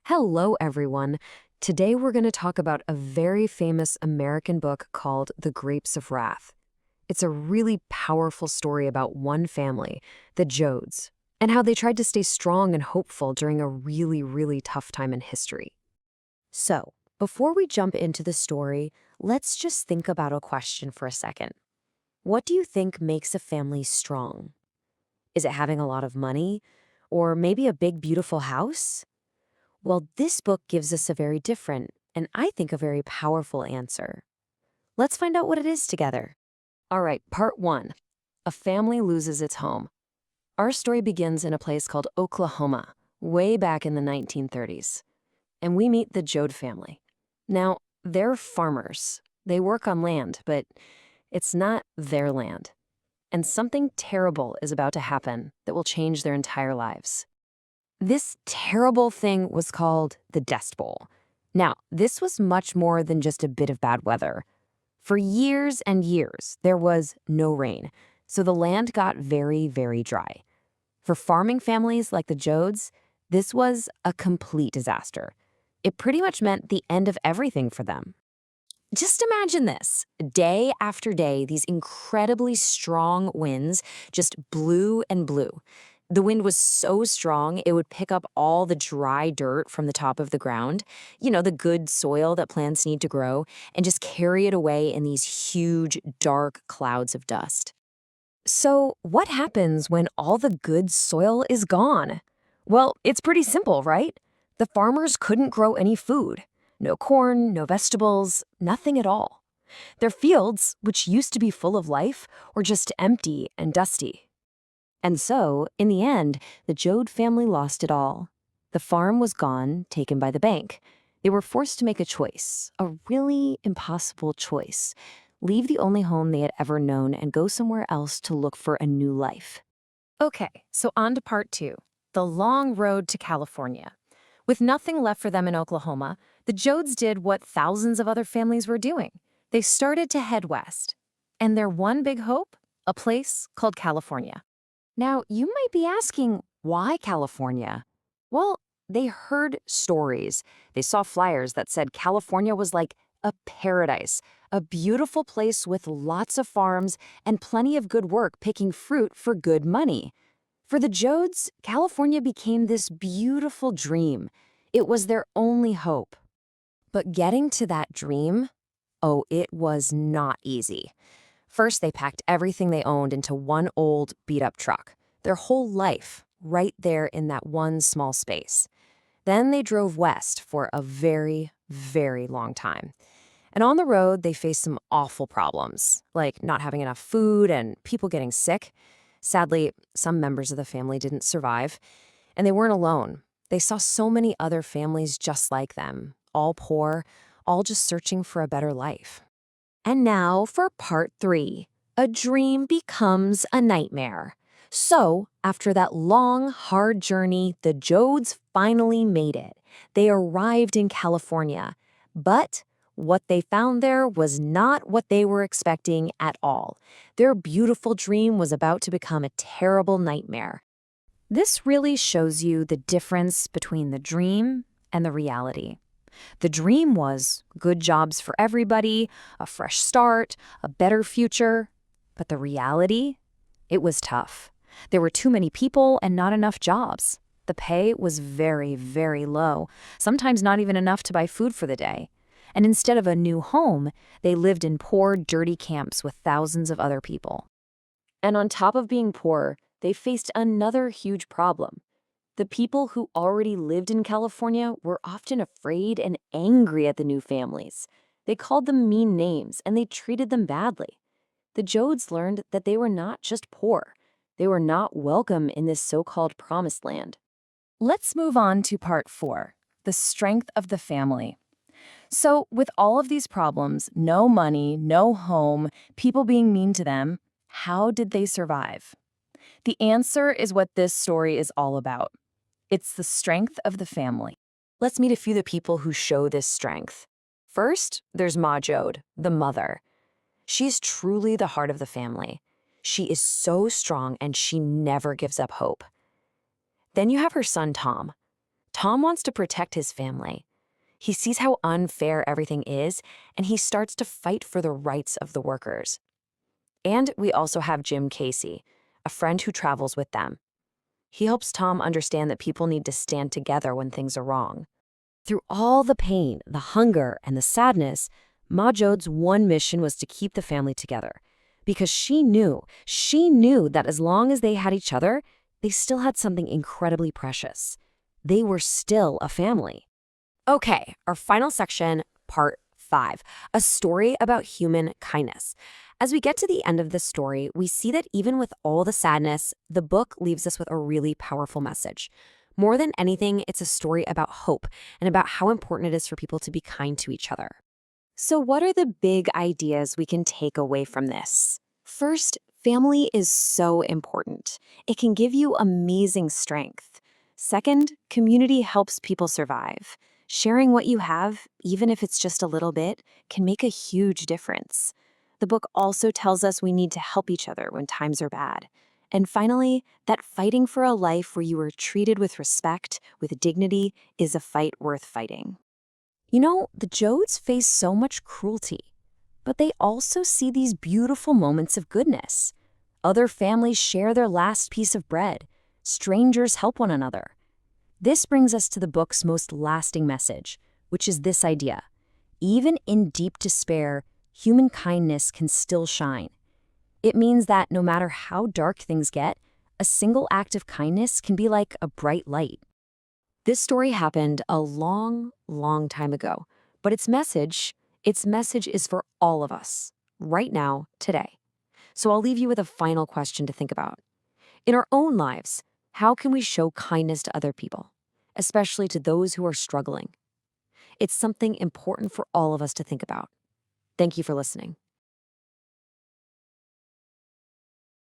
Hello, everyone. Today we're going to talk about a very famous American book called The Grapes of Wrath. It's a really powerful story about one family, the Joads, and how they tried to stay strong and hopeful during a really, really tough time in history. So, before we jump into the story, let's just think about a question for a second. What do you think makes a family strong? Is it having a lot of money? Or maybe a big, beautiful house? Well, this book gives us a very different, and I think a very powerful answer. Let's find out what it is together. All right, part one. A family loses its home. Our story begins in a place called Oklahoma, way back in the 1930s. And we meet the Joad family. Now, they're farmers. They work on land, but it's not their land. And something terrible is about to happen that will change their entire lives. This terrible thing was called the Dust Bowl. Now, this was much more than just a bit of bad weather. For years and years, there was no rain, so the land got very, very dry. For farming families like the Joads, this was a complete disaster. It pretty much meant the end of everything for them. Just imagine this. Day after day, these incredibly strong winds just blew and blew. The wind was so strong, it would pick up all the dry dirt from the top of the ground, the good soil that plants need to grow, and just carry it away in these huge, dark clouds of dust. So, what happens when all the good soil is gone? Well, it's pretty simple, right? The farmers couldn't grow any food. No corn, no vegetables, nothing at all. Their fields, which used to be full of life, were just empty and dusty. And so, in the end, the Joad family lost it all. The farm was gone, taken by the bank. They were forced to make a choice, a really impossible choice. Leave the only home they had ever known and go somewhere else to look for a new life. Okay, so on to part two, the long road to California. With nothing left for them in Oklahoma, the Joads did what thousands of other families were doing. They started to head west. And their one big hope? A place called California. Now, you might be asking, why California? Well, they heard stories. They saw flyers that said California was like a paradise, a beautiful place with lots of farms and plenty of good work picking fruit for good money. For the Joads, California became this beautiful dream. It was their only hope. But getting to that dream, it was not easy. First, they packed everything they owned into one old, beat-up truck, their whole life, right there in that one small space. Then they drove west for a very, very long time. And on the road, they faced some awful problems, like not having enough food and people getting sick. Sadly, some members of the family didn't survive. And they weren't alone. They saw so many other families just like them, all poor, all just searching for a better life. And now for part three. A dream becomes a nightmare. So, after that long, hard journey, the Joads finally made it. They arrived in California. But what they found there was not what they were expecting at all. Their beautiful dream was about to become a terrible nightmare. This really shows you the difference between the dream and the reality. The dream was good jobs for everybody, a fresh start, a better future. But the reality? It was tough. There were too many people and not enough jobs. The pay was very, very low, sometimes not even enough to buy food for the day. And instead of a new home, they lived in poor, dirty camps with thousands of other people. And on top of being poor, they faced another huge problem. The people who already lived in California were often afraid and angry at the new families. They called them mean names and they treated them badly. The Joads learned that they were not just poor. They were not welcome in this so-called promised land. Let's move on to part four, the strength of the family. So with all of these problems, no money, no home, people being mean to them, how did they survive? The answer is what this story is all about. It's the strength of the family. Let's meet a few of the people who show this strength. First, there's Ma Joad, the mother. She's truly the heart of the family. She is so strong and she never gives up hope. Then you have her son, Tom. Tom wants to protect his family. He sees how unfair everything is, and he starts to fight for the rights of the workers. And we also have Jim Casey, a friend who travels with them. He helps Tom understand that people need to stand together when things are wrong. Through all the pain, the hunger, and the sadness, Ma Joad's one mission was to keep the family together. Because she knew that as long as they had each other, they still had something incredibly precious. They were still a family. Okay, our final section, part 5, a story about human kindness. As we get to the end of this story, we see that even with all the sadness, the book leaves us with a really powerful message. More than anything, it's a story about hope and about how important it is for people to be kind to each other. So what are the big ideas we can take away from this? First, family is so important. It can give you amazing strength. Second, community helps people survive. Sharing what you have, even if it's just a little bit, can make a huge difference. The book also tells us we need to help each other when times are bad. And finally, that fighting for a life where you are treated with respect, with dignity, is a fight worth fighting. You know, the Joads face so much cruelty, but they also see these beautiful moments of goodness. Other families share their last piece of bread. Strangers help one another. This brings us to the book's most lasting message, which is this idea. Even in deep despair, human kindness can still shine. It means that no matter how dark things get, a single act of kindness can be like a bright light. This story happened a long, long time ago, but its message is for all of us, right now, today. So I'll leave you with a final question to think about. In our own lives, how can we show kindness to other people, especially to those who are struggling? It's something important for all of us to think about. Thank you for listening.